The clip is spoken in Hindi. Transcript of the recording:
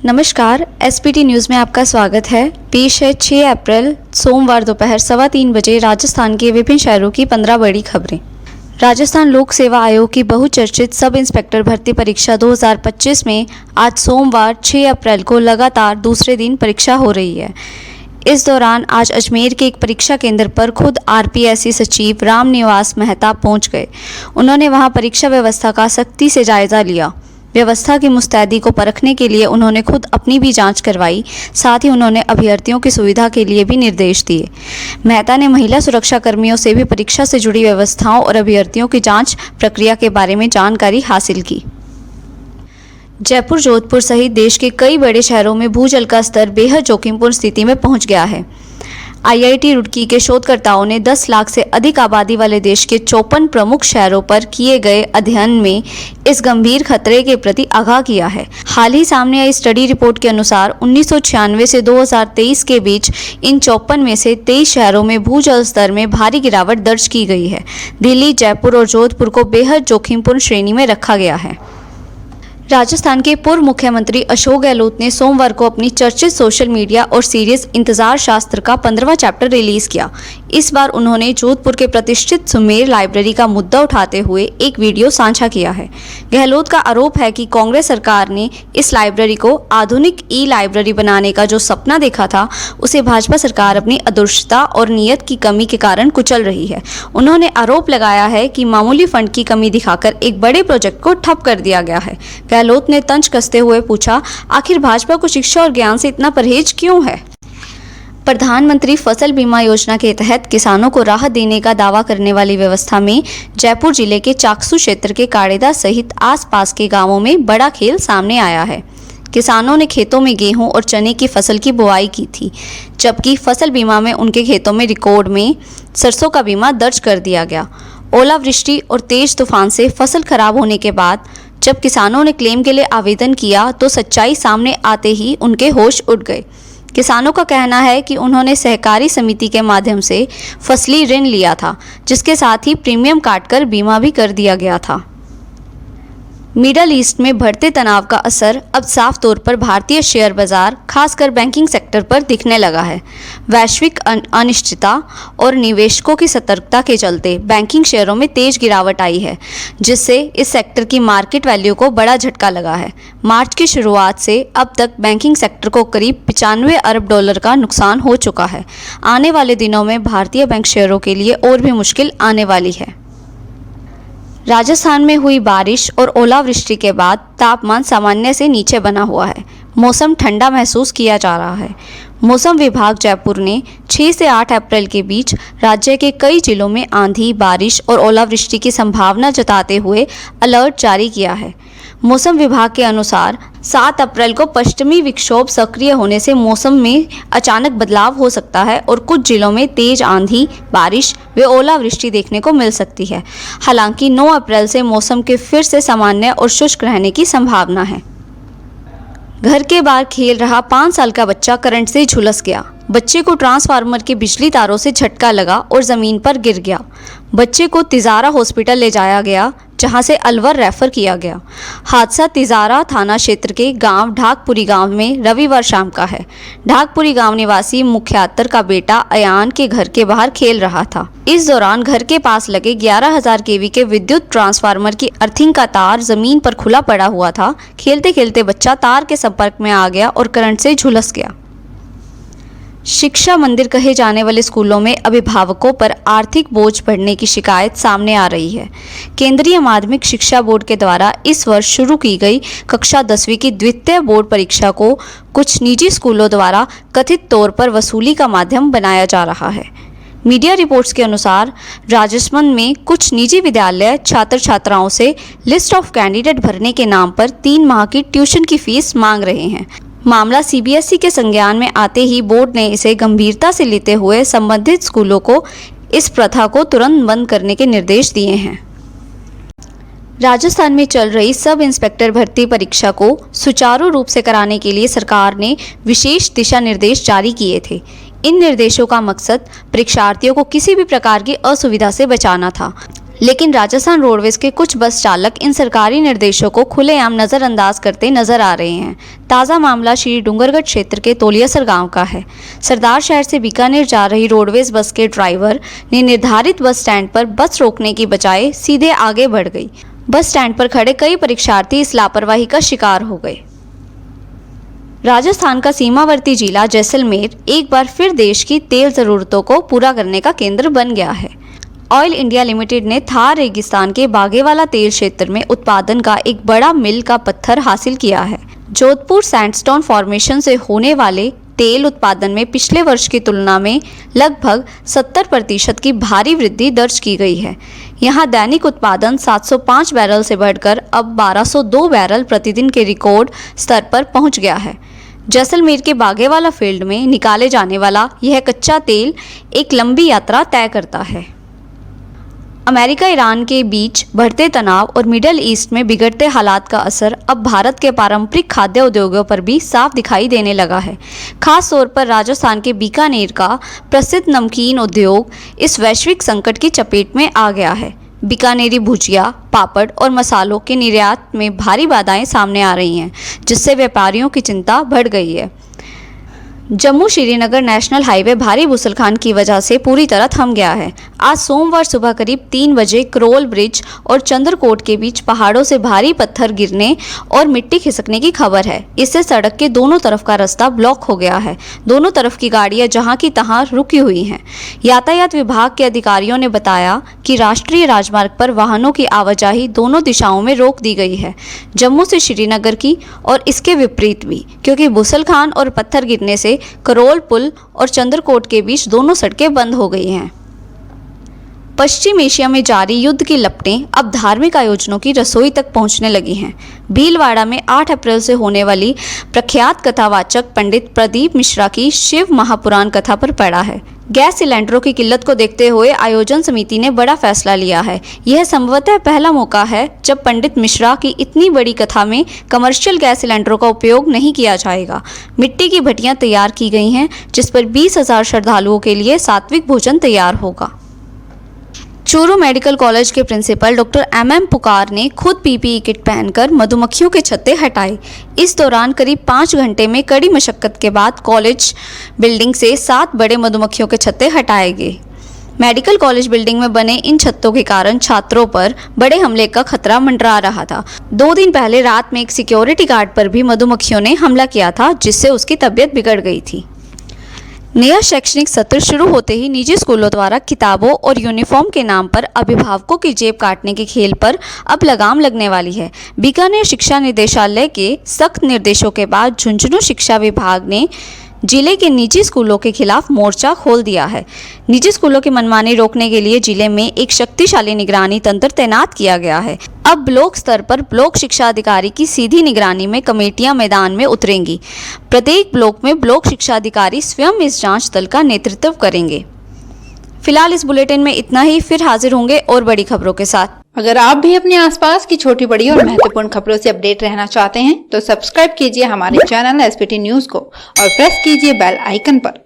नमस्कार, एसपीटी न्यूज़ में आपका स्वागत है। पेश है 6 अप्रैल सोमवार दोपहर 3:15 बजे राजस्थान के विभिन्न शहरों की 15 बड़ी खबरें। राजस्थान लोक सेवा आयोग की बहुचर्चित सब इंस्पेक्टर भर्ती परीक्षा 2025 में आज सोमवार 6 अप्रैल को लगातार दूसरे दिन परीक्षा हो रही है। इस दौरान आज अजमेर के एक परीक्षा केंद्र पर खुद आरपीएससी सचिव रामनिवास मेहता पहुंच गए। उन्होंने वहां परीक्षा व्यवस्था का सख्ती से जायजा लिया। व्यवस्था की मुस्तैदी को परखने के लिए उन्होंने खुद अपनी भी जांच करवाई। साथ ही उन्होंने अभ्यर्थियों की सुविधा के लिए भी निर्देश दिए। मेहता ने महिला सुरक्षा कर्मियों से भी परीक्षा से जुड़ी व्यवस्थाओं और अभ्यर्थियों की जांच प्रक्रिया के बारे में जानकारी हासिल की। जयपुर, जोधपुर सहित देश के कई बड़े शहरों में भूजल का स्तर बेहद जोखिमपूर्ण स्थिति में पहुंच गया है। आईआईटी रुड़की के शोधकर्ताओं ने 10 लाख से अधिक आबादी वाले देश के 54 प्रमुख शहरों पर किए गए अध्ययन में इस गंभीर खतरे के प्रति आगाह किया है। हाल ही सामने आई स्टडी रिपोर्ट के अनुसार 1996 से 2023 के बीच इन 54 में से 23 शहरों में भूजल स्तर में भारी गिरावट दर्ज की गई है। दिल्ली, जयपुर और जोधपुर को बेहद जोखिमपूर्ण श्रेणी में रखा गया है। राजस्थान के पूर्व मुख्यमंत्री अशोक गहलोत ने सोमवार को अपनी चर्चित सोशल मीडिया और सीरीज इंतजार शास्त्र का 15वां चैप्टर रिलीज किया। इस बार उन्होंने जोधपुर के प्रतिष्ठित सुमेर लाइब्रेरी का मुद्दा उठाते हुए एक वीडियो साझा किया है। गहलोत का आरोप है कि कांग्रेस सरकार ने इस लाइब्रेरी को आधुनिक ई लाइब्रेरी बनाने का जो सपना देखा था, उसे भाजपा सरकार अपनी अदूरदर्शिता और नीयत की कमी के कारण कुचल रही है। उन्होंने आरोप लगाया है कि मामूली फंड की कमी दिखाकर एक बड़े प्रोजेक्ट को ठप कर दिया गया है। गहलोत ने तंज कसते हुए पूछा, आखिर भाजपा को शिक्षा और ज्ञान से इतना परहेज क्यों है? प्रधानमंत्री फसल बीमा योजना के तहत किसानों को राहत देने का दावा करने वाली व्यवस्था में जयपुर जिले के चाकसू क्षेत्र के काड़ेदा सहित आसपास के गांवों में बड़ा खेल सामने आया है। किसानों ने खेतों में गेहूं और चने की फसल की बुआई की थी, जबकि फसल बीमा में उनके खेतों में रिकॉर्ड में सरसों का बीमा दर्ज कर दिया गया। ओलावृष्टि और तेज तूफान से फसल खराब होने के बाद जब किसानों ने क्लेम के लिए आवेदन किया तो सच्चाई सामने आते ही उनके होश उड़ गए। किसानों का कहना है कि उन्होंने सहकारी समिति के माध्यम से फसली ऋण लिया था, जिसके साथ ही प्रीमियम काटकर बीमा भी कर दिया गया था। मिडल ईस्ट में बढ़ते तनाव का असर अब साफ तौर पर भारतीय शेयर बाजार, खासकर बैंकिंग सेक्टर पर दिखने लगा है। वैश्विक अनिश्चितता और निवेशकों की सतर्कता के चलते बैंकिंग शेयरों में तेज गिरावट आई है, जिससे इस सेक्टर की मार्केट वैल्यू को बड़ा झटका लगा है। मार्च की शुरुआत से अब तक बैंकिंग सेक्टर को करीब 95 अरब डॉलर का नुकसान हो चुका है। आने वाले दिनों में भारतीय बैंक शेयरों के लिए और भी मुश्किल आने वाली है। राजस्थान में हुई बारिश और ओलावृष्टि के बाद तापमान सामान्य से नीचे बना हुआ है। मौसम ठंडा महसूस किया जा रहा है। मौसम विभाग जयपुर ने 6 से 8 अप्रैल के बीच राज्य के कई जिलों में आंधी, बारिश और ओलावृष्टि की संभावना जताते हुए अलर्ट जारी किया है। मौसम विभाग के अनुसार 7 अप्रैल को पश्चिमी विक्षोभ सक्रिय होने से मौसम में अचानक बदलाव हो सकता है और कुछ जिलों में तेज आंधी, बारिश व ओलावृष्टि देखने को मिल सकती है। हालांकि 9 अप्रैल से मौसम के फिर से सामान्य और शुष्क रहने की संभावना है। घर के बाहर खेल रहा 5 साल का बच्चा करंट से झुलस गया। बच्चे को ट्रांसफार्मर के बिजली तारों से झटका लगा और जमीन पर गिर गया। बच्चे को तिजारा हॉस्पिटल ले जाया गया, जहां से अलवर रेफर किया गया। हादसा तिजारा थाना क्षेत्र के गांव ढाकपुरी गांव में रविवार शाम का है। ढाकपुरी गांव निवासी मुख्यातर का बेटा अयान के घर के बाहर खेल रहा था। इस दौरान घर के पास लगे 11,000 केवी के विद्युत ट्रांसफार्मर की अर्थिंग का तार जमीन पर खुला पड़ा हुआ था। खेलते खेलते बच्चा तार के संपर्क में आ गया और करंट से झुलस गया। शिक्षा मंदिर कहे जाने वाले स्कूलों में अभिभावकों पर आर्थिक बोझ बढ़ने की शिकायत सामने आ रही है। केंद्रीय माध्यमिक शिक्षा बोर्ड के द्वारा इस वर्ष शुरू की गई कक्षा 10वीं की द्वितीय बोर्ड परीक्षा को कुछ निजी स्कूलों द्वारा कथित तौर पर वसूली का माध्यम बनाया जा रहा है। मीडिया रिपोर्ट्स के अनुसार राजस्थान में कुछ निजी विद्यालय छात्र छात्राओं से लिस्ट ऑफ कैंडिडेट भरने के नाम पर 3 माह की ट्यूशन की फीस मांग रहे हैं। मामला सीबीएसई के संज्ञान में आते ही बोर्ड ने इसे गंभीरता से लेते हुए संबंधित स्कूलों को इस प्रथा को तुरंत बंद करने के निर्देश दिए हैं। राजस्थान में चल रही सब इंस्पेक्टर भर्ती परीक्षा को सुचारू रूप से कराने के लिए सरकार ने विशेष दिशा निर्देश जारी किए थे। इन निर्देशों का मकसद परीक्षार्थियों को किसी भी प्रकार की असुविधा से बचाना था। लेकिन राजस्थान रोडवेज के कुछ बस चालक इन सरकारी निर्देशों को खुलेआम नज़रअंदाज करते नजर आ रहे हैं। ताज़ा मामला श्री डूंगरगढ़ क्षेत्र के तोलियासर गांव का है। सरदार शहर से बीकानेर जा रही रोडवेज बस के ड्राइवर ने निर्धारित बस स्टैंड पर बस रोकने की बजाय सीधे आगे बढ़ गई। बस स्टैंड पर खड़े कई परीक्षार्थी इस लापरवाही का शिकार हो गए। राजस्थान का सीमावर्ती जिला जैसलमेर एक बार फिर देश की तेल ज़रूरतों को पूरा करने का केंद्र बन गया है। ऑयल इंडिया लिमिटेड ने थार रेगिस्तान के बागेवाला तेल क्षेत्र में उत्पादन का एक बड़ा मिल का पत्थर हासिल किया है। जोधपुर सैंडस्टोन फॉर्मेशन से होने वाले तेल उत्पादन में पिछले वर्ष की तुलना में लगभग 70% की भारी वृद्धि दर्ज की गई है। यहां दैनिक उत्पादन 705 बैरल से बढ़कर अब 1202 बैरल प्रतिदिन के रिकॉर्ड स्तर पर पहुंच गया है। जैसलमेर के बागेवाला फील्ड में निकाले जाने वाला यह कच्चा तेल एक लंबी यात्रा तय करता है। अमेरिका ईरान के बीच बढ़ते तनाव और मिडल ईस्ट में बिगड़ते हालात का असर अब भारत के पारंपरिक खाद्य उद्योगों पर भी साफ दिखाई देने लगा है। खास तौर पर राजस्थान के बीकानेर का प्रसिद्ध नमकीन उद्योग इस वैश्विक संकट की चपेट में आ गया है। बीकानेरी भुजिया, पापड़ और मसालों के निर्यात में भारी बाधाएं सामने आ रही हैं, जिससे व्यापारियों की चिंता बढ़ गई है। जम्मू श्रीनगर नेशनल हाईवे भारी भूस्खलन की वजह से पूरी तरह थम गया है। आज सोमवार सुबह करीब 3 बजे करोल ब्रिज और चंद्रकोट के बीच पहाड़ों से भारी पत्थर गिरने और मिट्टी खिसकने की खबर है। इससे सड़क के दोनों तरफ का रास्ता ब्लॉक हो गया है। दोनों तरफ की गाड़ियां जहां की तहां रुकी हुई हैं। यातायात विभाग के अधिकारियों ने बताया कि राष्ट्रीय राजमार्ग पर वाहनों की आवाजाही दोनों दिशाओं में रोक दी गई है, जम्मू से श्रीनगर की और इसके विपरीत भी, क्योंकि भूस्खलन और पत्थर गिरने से करोल पुल और चंद्रकोट के बीच दोनों सड़कें बंद हो गई हैं। पश्चिम एशिया में जारी युद्ध की लपटें अब धार्मिक आयोजनों की रसोई तक पहुंचने लगी हैं। भीलवाड़ा में 8 अप्रैल से होने वाली प्रख्यात कथावाचक पंडित प्रदीप मिश्रा की शिव महापुराण कथा पर पड़ा है। गैस सिलेंडरों की किल्लत को देखते हुए आयोजन समिति ने बड़ा फैसला लिया है। यह संभवतः पहला मौका है जब पंडित मिश्रा की इतनी बड़ी कथा में कमर्शियल गैस सिलेंडरों का उपयोग नहीं किया जाएगा। मिट्टी की भट्टियां तैयार की गई हैं, जिस पर 20,000 श्रद्धालुओं के लिए सात्विक भोजन तैयार होगा। चूरू मेडिकल कॉलेज के प्रिंसिपल डॉक्टर MM पुकार ने खुद PPE किट पहनकर मधुमक्खियों के छत्ते हटाए। इस दौरान करीब 5 घंटे में कड़ी मशक्कत के बाद कॉलेज बिल्डिंग से 7 बड़े मधुमक्खियों के छत्ते हटाए गए। मेडिकल कॉलेज बिल्डिंग में बने इन छत्तों के कारण छात्रों पर बड़े हमले का खतरा मंडरा रहा था। 2 दिन पहले रात में एक सिक्योरिटी गार्ड पर भी मधुमक्खियों ने हमला किया था, जिससे उसकी तबीयत बिगड़ गई थी। नया शैक्षणिक सत्र शुरू होते ही निजी स्कूलों द्वारा किताबों और यूनिफॉर्म के नाम पर अभिभावकों की जेब काटने के खेल पर अब लगाम लगने वाली है। बीकानेर शिक्षा निदेशालय के सख्त निर्देशों के बाद झुंझुनू शिक्षा विभाग ने जिले के निजी स्कूलों के खिलाफ मोर्चा खोल दिया है। निजी स्कूलों की मनमानी रोकने के लिए जिले में एक शक्तिशाली निगरानी तंत्र तैनात किया गया है। अब ब्लॉक स्तर पर ब्लॉक शिक्षा अधिकारी की सीधी निगरानी में कमेटियां मैदान में उतरेंगी। प्रत्येक ब्लॉक में ब्लॉक शिक्षा अधिकारी स्वयं इस जांच दल का नेतृत्व करेंगे। फिलहाल इस बुलेटिन में इतना ही। फिर हाजिर होंगे और बड़ी खबरों के साथ। अगर आप भी अपने आसपास की छोटी बड़ी और महत्वपूर्ण खबरों से अपडेट रहना चाहते हैं तो सब्सक्राइब कीजिए हमारे चैनल SPT न्यूज को और प्रेस कीजिए बेल आइकन पर।